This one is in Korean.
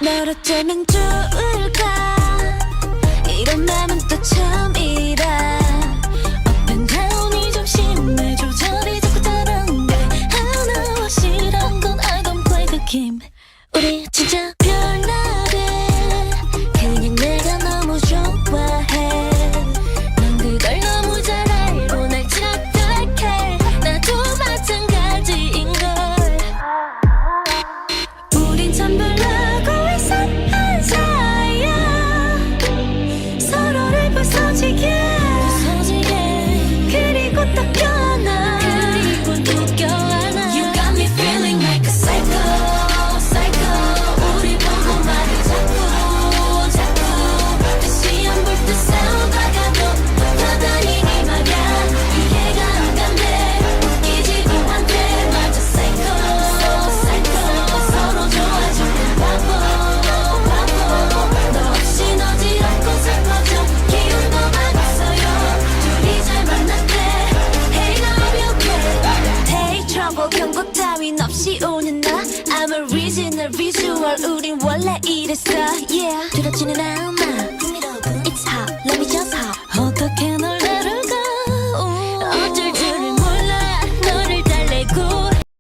널 어쩌면 좋을까 이런 맘은 또 처음이라 Up and down이 좀 심해 조절이 자꾸 다른데 하나와 싫은 건 I don't play the game 우리 진짜 별나래 그냥 내가 너무 좋아해 넌 그걸 너무 잘 알고 날 착각해 나도 마찬가지인걸 우린 참 별나고 이상한 사이야 서로를 부서지게 그리고 또 껴안아 그리고 또 껴안아 You got me feeling like a psycho 우리 보고 말을 자꾸 다시 안 볼 듯 싸워가도 떠다니니 말야 이해가 안 간대 웃기지도 않대 맞아 psycho 서로 좋아지는 바보 너 없이 어지럽고 슬퍼져 기운도 많았어요 둘이 잘 만났대 Hey love you okay Take trouble 경고 따윈 없이 오는 나 I'm original visual 우린 원래 이랬어 Yeah 두렵지는 않아